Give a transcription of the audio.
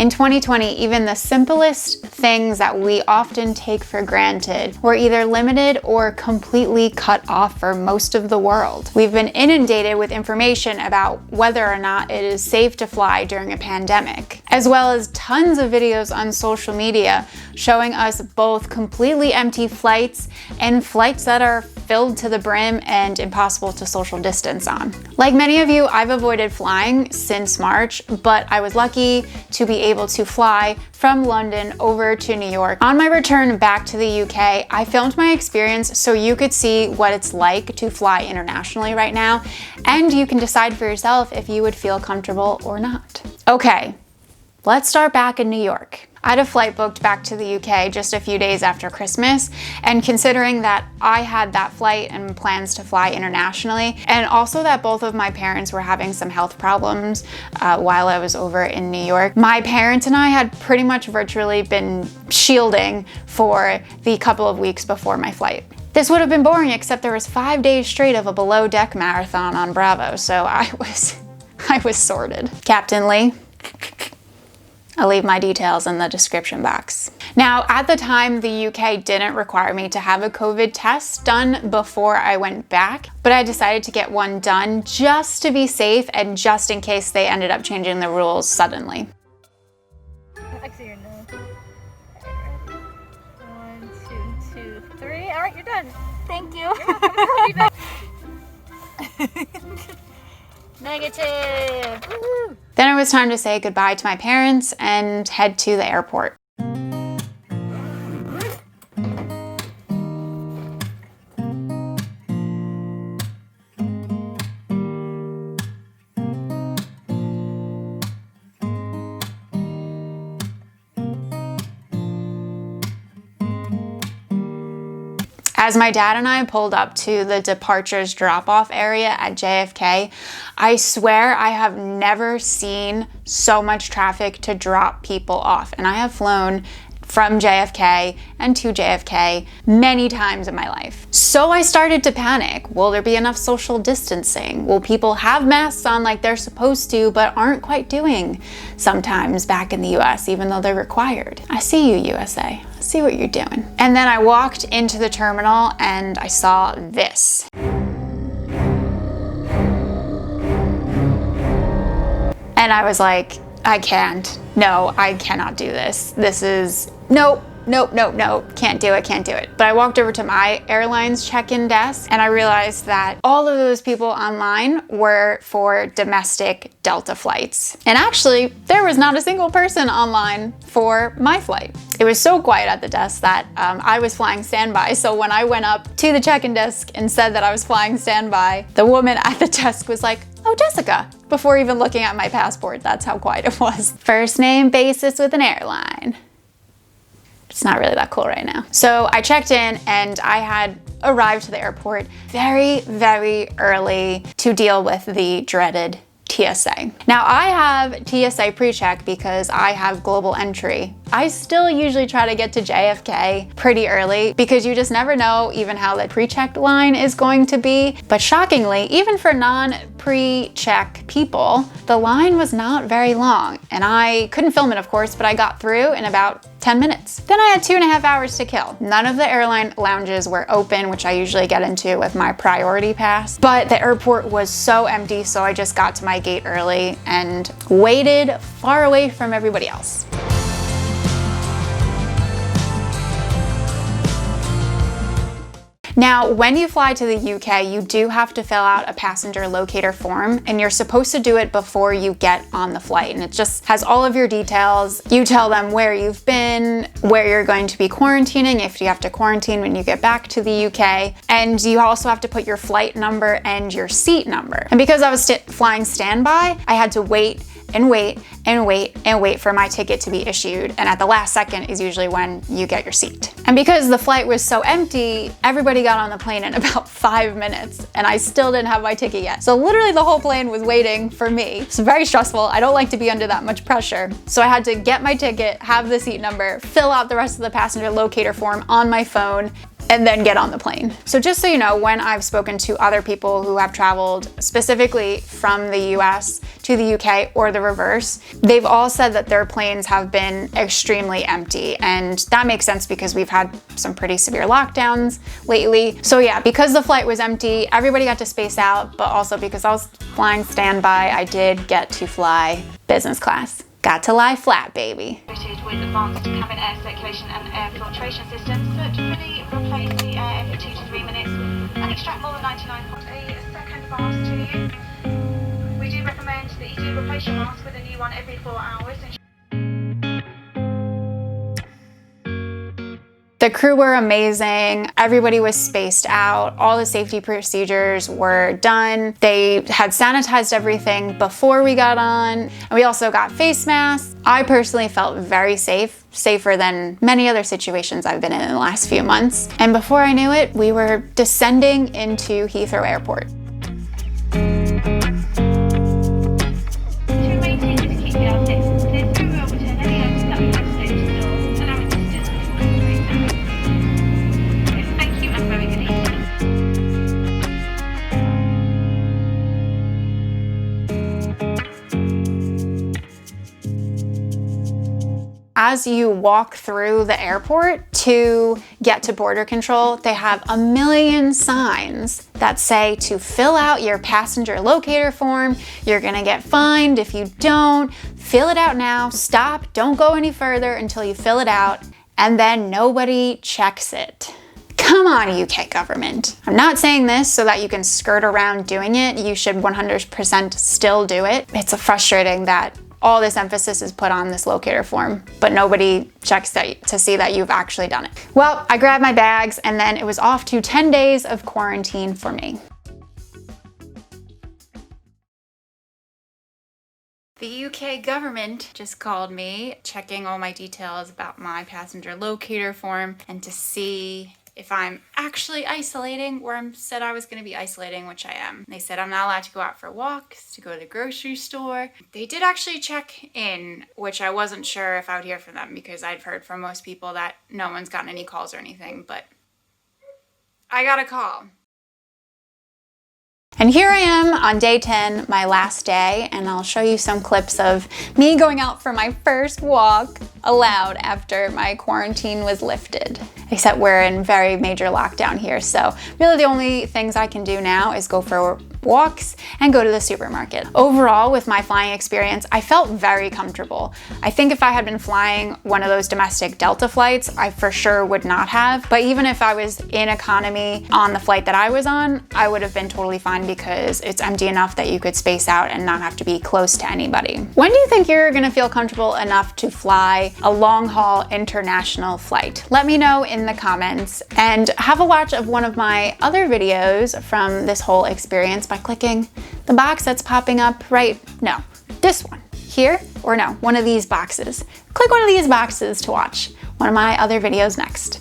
In 2020, even the simplest things that we often take for granted were either limited or completely cut off for most of the world. We've been inundated with information about whether or not it is safe to fly during a pandemic, as well as tons of videos on social media showing us both completely empty flights and flights that are filled to the brim and impossible to social distance on. Like many of you, I've avoided flying since March, but I was lucky to be able to fly from London over to New York. On my return back to the UK, I filmed my experience so you could see what it's like to fly internationally right now, and you can decide for yourself if you would feel comfortable or not. Okay, let's start back in New York. I had a flight booked back to the UK just a few days after Christmas, and considering that I had that flight and plans to fly internationally, and also that both of my parents were having some health problems while I was over in New York, my parents and I had pretty much virtually been shielding for the couple of weeks before my flight. This would have been boring, except there was 5 days straight of a below deck marathon on Bravo, so I was sorted. Captain Lee, I'll leave my details in the description box. Now, at the time, the UK didn't require me to have a COVID test done before I went back, but I decided to get one done just to be safe and just in case they ended up changing the rules suddenly. I see your nose. Alright, ready? 1, 2, 3. All right, you're done. Thank you. Negative. Woo-hoo. Then it was time to say goodbye to my parents and head to the airport. As my dad and I pulled up to the departures drop-off area at JFK, I swear I have never seen so much traffic to drop people off. And I have flown from JFK and to JFK many times in my life. So I started to panic. Will there be enough social distancing? Will people have masks on like they're supposed to but aren't quite doing sometimes back in the US, even though they're required? I see you, USA. I see what you're doing. And then I walked into the terminal and I saw this. And I was like, I can't. No, I cannot do this. This is, nope, can't do it. But I walked over to my airline's check-in desk and I realized that all of those people online were for domestic Delta flights. And actually, there was not a single person online for my flight. It was so quiet at the desk that I was flying standby. So when I went up to the check-in desk and said that I was flying standby, the woman at the desk was like, "Oh, Jessica," before even looking at my passport. That's how quiet it was. First name basis with an airline. It's not really that cool right now. So I checked in and I had arrived to the airport very, very early to deal with the dreaded TSA. Now I have TSA pre-check because I have global entry. I still usually try to get to JFK pretty early because you just never know even how the pre-check line is going to be. But shockingly, even for non-pre-check people, the line was not very long. And I couldn't film it, of course, but I got through in about 10 minutes. Then I had 2.5 hours to kill. None of the airline lounges were open, which I usually get into with my priority pass. But the airport was so empty, so I just got to my gate early and waited far away from everybody else. Now, when you fly to the UK, you do have to fill out a passenger locator form, and you're supposed to do it before you get on the flight. And it just has all of your details. You tell them where you've been, where you're going to be quarantining, if you have to quarantine when you get back to the UK. And you also have to put your flight number and your seat number. And because I was flying standby, I had to wait for my ticket to be issued. And at the last second is usually when you get your seat. And because the flight was so empty, everybody got on the plane in about 5 minutes and I still didn't have my ticket yet. So literally the whole plane was waiting for me. It's very stressful. I don't like to be under that much pressure. So I had to get my ticket, have the seat number, fill out the rest of the passenger locator form on my phone, and then get on the plane. So just so you know, when I've spoken to other people who have traveled specifically from the US to the UK or the reverse, they've all said that their planes have been extremely empty. And that makes sense because we've had some pretty severe lockdowns lately. So yeah, because the flight was empty, everybody got to space out, but also because I was flying standby, I did get to fly business class. Got to lie flat, baby. With advanced cabin air circulation and air filtration systems that fully replace the air every 2 to 3 minutes and extract more than 99.8 second bars to you. We do recommend that you do replace your mask with a new one every 4 hours. The crew were amazing. Everybody was spaced out. All the safety procedures were done. They had sanitized everything before we got on. And we also got face masks. I personally felt very safe, safer than many other situations I've been in the last few months. And before I knew it, we were descending into Heathrow Airport. As you walk through the airport to get to border control, they have a million signs that say to fill out your passenger locator form. You're gonna get fined if you don't. Fill it out now, stop, don't go any further until you fill it out, and then nobody checks it. Come on, UK government. I'm not saying this so that you can skirt around doing it. You should 100% still do it. It's frustrating that all this emphasis is put on this locator form, but nobody checks that to see that you've actually done it. Well, I grabbed my bags and then it was off to 10 days of quarantine for me. The UK government just called me, checking all my details about my passenger locator form and to see if I'm actually isolating, where I said I was going to be isolating, which I am. They said I'm not allowed to go out for walks, to go to the grocery store. They did actually check in, which I wasn't sure if I would hear from them because I'd heard from most people that no one's gotten any calls or anything, but I got a call. And here I am on day 10, my last day, and I'll show you some clips of me going out for my first walk allowed after my quarantine was lifted. Except we're in very major lockdown here, so really the only things I can do now is go for walks and go to the supermarket. Overall, with my flying experience, I felt very comfortable. I think if I had been flying one of those domestic Delta flights, I for sure would not have. But even if I was in economy on the flight that I was on, I would have been totally fine because it's empty enough that you could space out and not have to be close to anybody. When do you think you're gonna feel comfortable enough to fly a long-haul international flight? Let me know in the comments and have a watch of one of my other videos from this whole experience by clicking the box that's popping up this one here, or no, one of these boxes. Click one of these boxes to watch one of my other videos next.